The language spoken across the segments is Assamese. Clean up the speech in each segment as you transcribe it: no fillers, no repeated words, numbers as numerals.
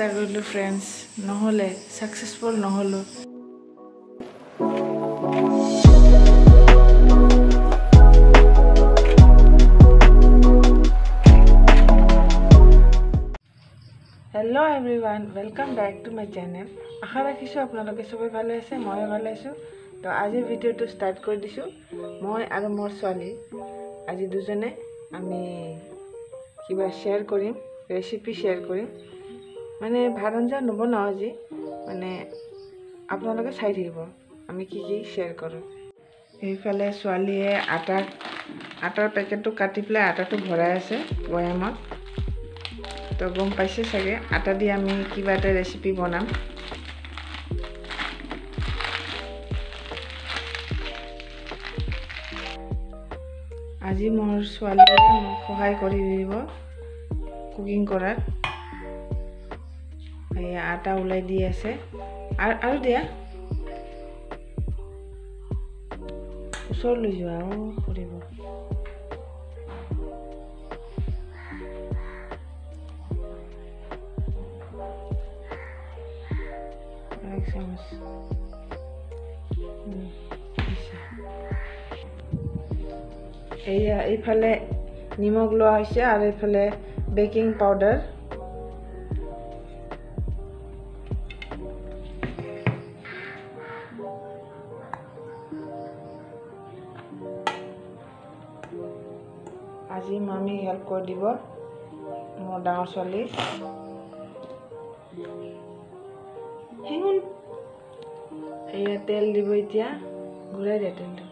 চেষ্টা কৰিলোঁ ফ্ৰেণ্ডছ, নহ'লে ছাকচেছফুল নহ'লোঁ। Hello' everyone, welcome back to my channel. আশা ৰাখিছোঁ আপোনালোকে চবেই ভালে আছে, ময়ো ভালে আছোঁ। তো আজিৰ ভিডিঅ'টো ষ্টাৰ্ট কৰি দিছোঁ। মই আৰু মোৰ ছোৱালী আজি দুজনে আমি কিবা শ্বেয়াৰ কৰিম, ৰেচিপি শ্বেয়াৰ কৰিম। মানে ভাত আঞ্জা নবনাওঁ আজি, মানে আপোনালোকে চাই থাকিব আমি কি কি শ্বেয়াৰ কৰোঁ। সেইফালে ছোৱালীয়ে আটাৰ পেকেটটো কাটি পেলাই আটাটো ভৰাই আছে বৈয়ামত। তো গম পাইছে চাগে, আটা দি আমি কিবা এটা ৰেচিপি বনাম। আজি মোৰ ছোৱালীয়ে মোক সহায় কৰি দিব কুকিং কৰাত। এয়া আটা ওলাই দি আছে, আৰু দিয়া ওচৰলৈ যোৱা কৰিব। এয়া এইফালে নিমখ লোৱা হৈছে আৰু এইফালে বেকিং পাউডাৰ। আজি মামী হেল্প কৰি দিব মোৰ ডাঙৰ ছোৱালী। এয়া তেল দিব, এতিয়া ঘূৰাই দিয়া তেলটো।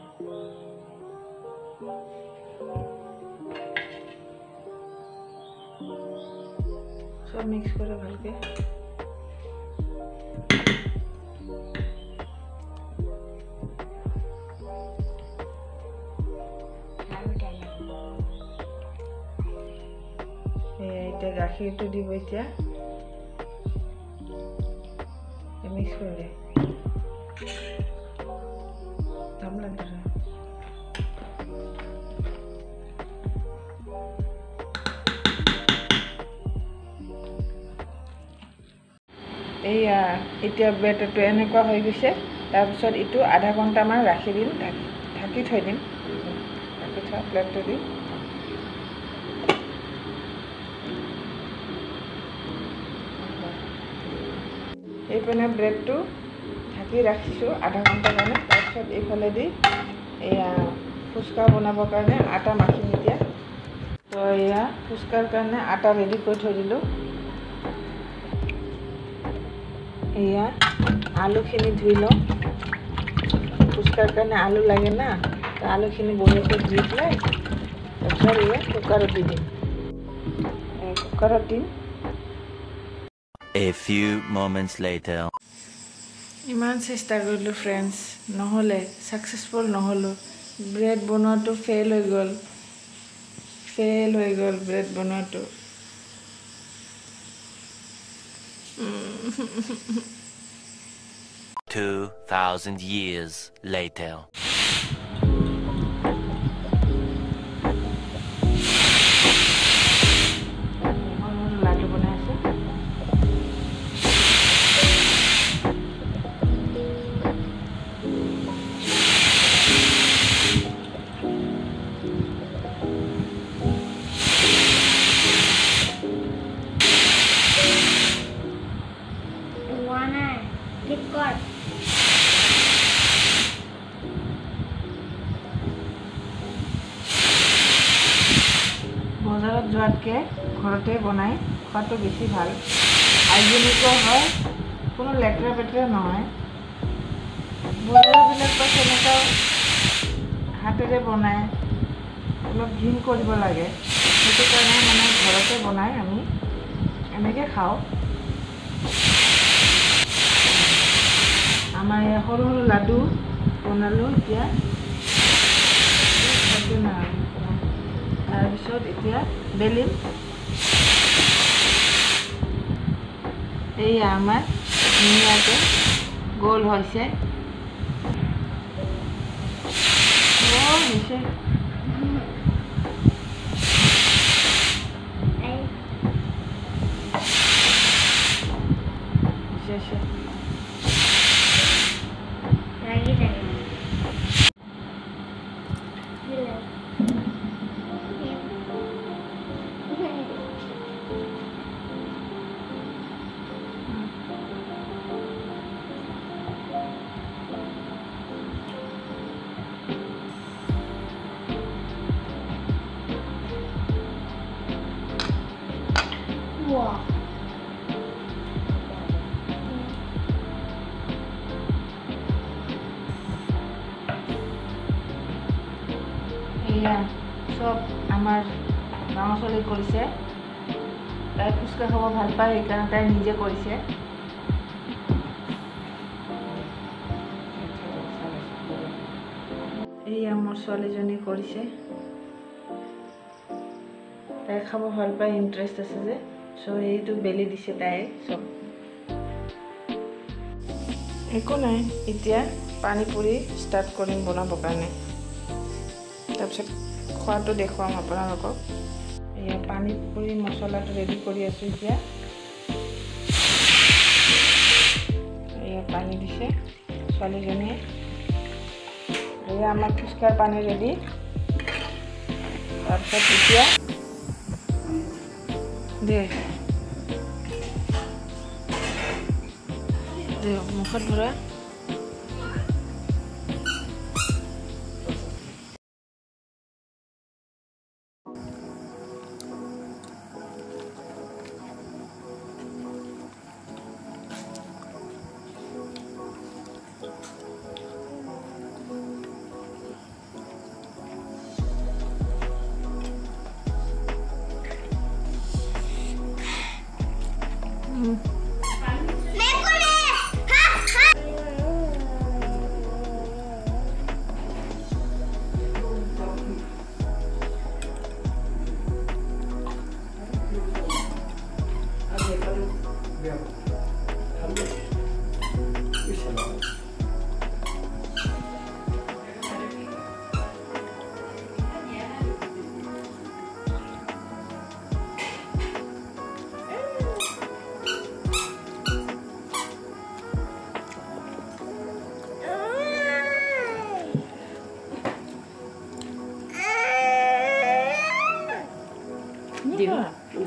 সব মিক্স কৰে ভালকে। এতিয়া গাখীৰটো দিব, এতিয়া মিক্স কৰে এইয়া এতিয়া বেটাৰটো এনেকুৱা হৈ গৈছে। তাৰপিছত এইটো আধা ঘণ্টামান ৰাখি দিম, ঢাকি থৈ দিম। ঢাকি থোৱা প্লেটটো দিম। এইপিনে ব্ৰেডটো ঢাকি ৰাখিছোঁ আধা ঘণ্টাৰ কাৰণে। তাৰপিছত এইফালে দি এয়া ফুচকা বনাবৰ কাৰণে আটা মাখিম এতিয়া। তো এয়া ফুচকাৰ কাৰণে আটা ৰেডি কৰি থৈ দিলোঁ। এয়া আলুখিনি ধুই লওঁ, ফুচকাৰ কাৰণে আলু লাগে না। তো আলুখিনি বঢ়িয়াকৈ ধুই পেলাই তাৰপিছত এয়া কুকাৰত দি দিম। কুকাৰত দিম। A few moments later. ইমান চেষ্টা কৰিলোঁ ফ্ৰেণ্ডছ, নহ'লে ছাকচেছফুল নহ'লোঁ। ব্ৰেড বনোৱাটো ফেইল হৈ গ'ল ব্ৰেড বনোৱাটো। 2000 years later. লাডু বনাই আছে। বজাৰত যোৱাতকৈ ঘৰতে বনাই খোৱাটো বেছি ভাল। হাইজেনিকো হয়, কোনো লেতেৰা পেতেৰা নহয়। বজাৰবিলাক বা তেনেকুৱা হাতেৰে বনাই অলপ ঘিণ কৰিব লাগে। সেইটো কাৰণে মানে ঘৰতে বনাই আমি এনেকৈ খাওঁ। আমাৰ এই সৰু সৰু লাডু বনালোঁ এতিয়া। তাৰপিছত এতিয়া বেলিম। এইয়া আমাৰ ধুনীয়াকৈ গোল হৈছে। Wow. এয়া সব আমাৰ গাঁৱৰ ছোৱালী কৰিছে তাই ফুচকা খাব ভাল পায় সেইকাৰণে তাই নিজে কৰিছে এয়া মোৰ ছোৱালীজনী কৰিছে তাই খাব ভাল পায় ইণ্টাৰেষ্ট আছে যে চ' এইটো বেলি দিছে তাই চব একো নাই এতিয়া পানী পুৰি ষ্টাৰ্ট কৰিম বনাবৰ কাৰণে তাৰপিছত খোৱাটো দেখুৱাম আপোনালোকক এয়া পানী পুৰি মছলাটো ৰেডি কৰি আছোঁ এতিয়া এয়া পানী দিছে ছোৱালীজনীয়ে এয়া আমাৰ ফুচকাৰ পানী ৰেডি তাৰপিছত এতিয়া দে মুখত ভৰা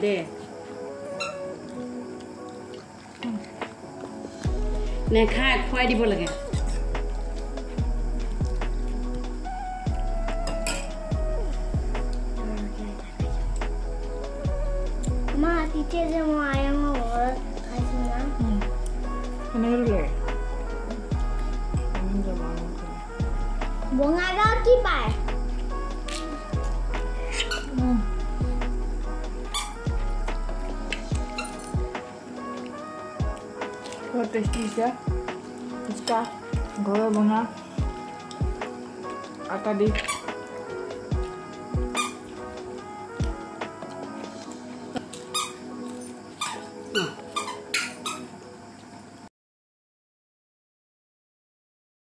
দে নেখাই খুৱাই দিব লাগে মা তেতিয়া যে মই আয়মৰ ঘৰত খাইছোঁ না এনেকৈ বঙাইগাঁৱত কি পায় बहुत टेस्टी है इसका घोड़ा बना आटा दी